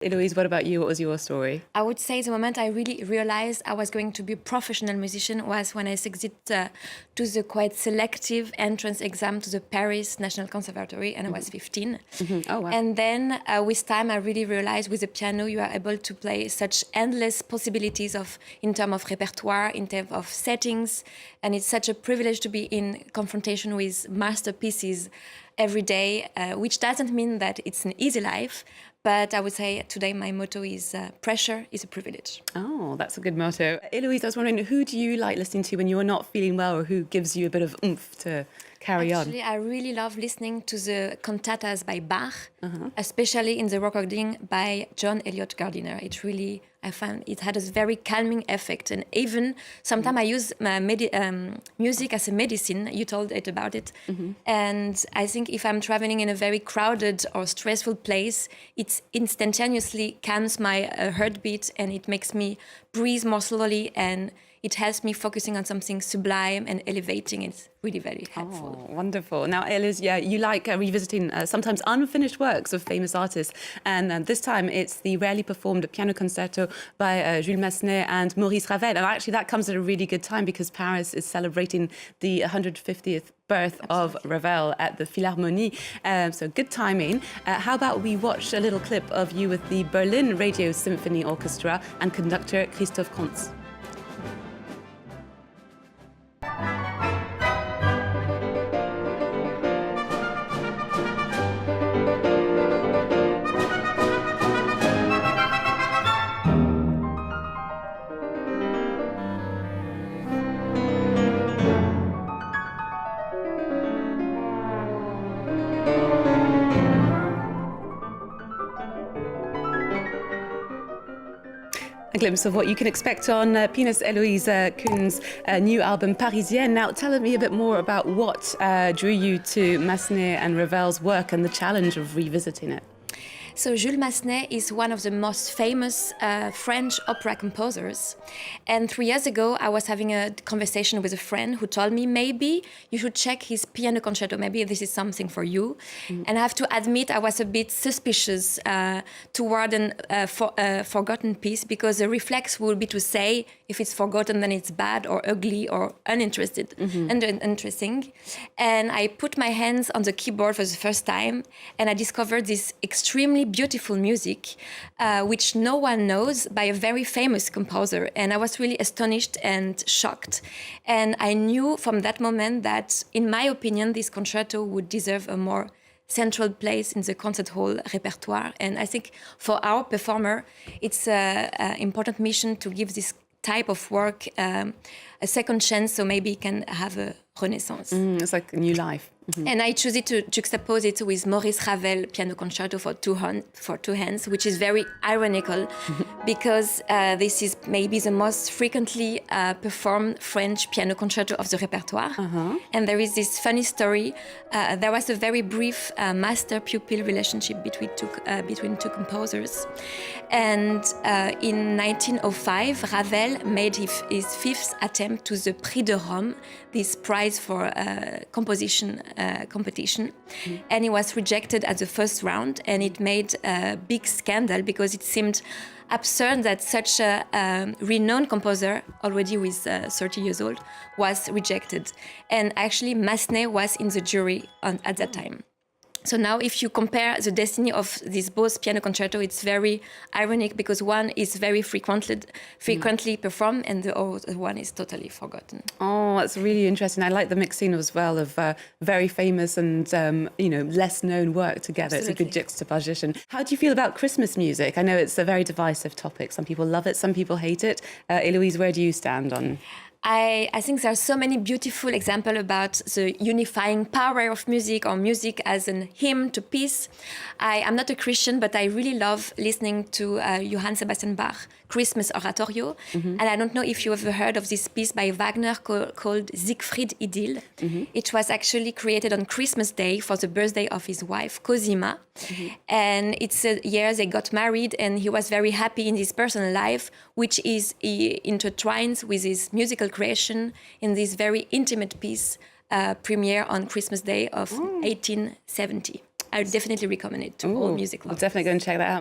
Eloïse, what about you? What was your story? I would say the moment I really realized I was going to be a professional musician was when I succeeded to the quite selective entrance exam to the Paris National Conservatory, and I was 15. Oh, wow. And then with time, I really realized with the piano, you are able to play such endless possibilities in terms of repertoire, in terms of settings. And it's such a privilege to be in confrontation with masterpieces every day, which doesn't mean that it's an easy life. But I would say today my motto is pressure is a privilege. Oh, that's a good motto. Eloïse, I was wondering, who do you like listening to when you're not feeling well, or who gives you a bit of oomph to carry on? Actually, I really love listening to the cantatas by Bach, especially in the recording by John Eliot Gardiner. I found it had a very calming effect. And even sometimes I use my music as a medicine. You told it about it. And I think if I'm traveling in a very crowded or stressful place, it instantaneously calms my heartbeat, and it makes me breathe more slowly, and it helps me focusing on something sublime and elevating. It's really very helpful. Oh, wonderful. Now, Eloïse, you like revisiting sometimes unfinished works of famous artists. And this time it's the rarely performed piano concerto by Jules Massenet and Maurice Ravel. And actually that comes at a really good time because Paris is celebrating the 150th birth of Ravel at the Philharmonie. So good timing. How about we watch a little clip of you with the Berlin Radio Symphony Orchestra and conductor Christoph Kuntz. A glimpse of what you can expect on pianist Eloïse Kohn's new album, Parisienne. Now, tell me a bit more about what drew you to Massenet and Ravel's work and the challenge of revisiting it. So Jules Massenet is one of the most famous French opera composers. And 3 years ago, I was having a conversation with a friend who told me, maybe you should check his piano concerto. Maybe this is something for you. And I have to admit, I was a bit suspicious toward a forgotten piece, because the reflex would be to say, if it's forgotten, then it's bad or ugly or uninterested and uninteresting. And I put my hands on the keyboard for the first time, and I discovered this extremely beautiful music, which no one knows, by a very famous composer. And I was really astonished and shocked. And I knew from that moment that, in my opinion, this concerto would deserve a more central place in the concert hall repertoire. And I think for our performer, it's an important mission to give this type of work a second chance, so maybe it can have a renaissance. It's like a new life. And I chose it to juxtapose it with Maurice Ravel Piano Concerto for two hands, which is very ironical because this is maybe the most frequently performed French piano concerto of the repertoire. And there is this funny story. There was a very brief master-pupil relationship between two composers. And in 1905, Ravel made his fifth attempt to the Prix de Rome, this prize for composition competition, and he was rejected at the first round, and it made a big scandal because it seemed absurd that such a renowned composer, already with 30 years old, was rejected. And actually Massenet was in the jury at that time. So now if you compare the destiny of these both piano concerto, it's very ironic because one is very frequently performed and the other one is totally forgotten. Oh, that's really interesting. I like the mixing as well of very famous and less known work together. Absolutely. It's a good juxtaposition. How do you feel about Christmas music? I know it's a very divisive topic. Some people love it, some people hate it. Eloïse, where do you stand on? I think there are so many beautiful examples about the unifying power of music, or music as an hymn to peace. I'm not a Christian, but I really love listening to Johann Sebastian Bach, Christmas Oratorio. And I don't know if you ever heard of this piece by Wagner called Siegfried Idyll. It was actually created on Christmas Day for the birthday of his wife, Cosima. And it's a year they got married, and he was very happy in his personal life, which is intertwines with his musical creation in this very intimate piece premiere on Christmas Day of 1870. I would definitely recommend it to all music lovers. We'll definitely go and check that out.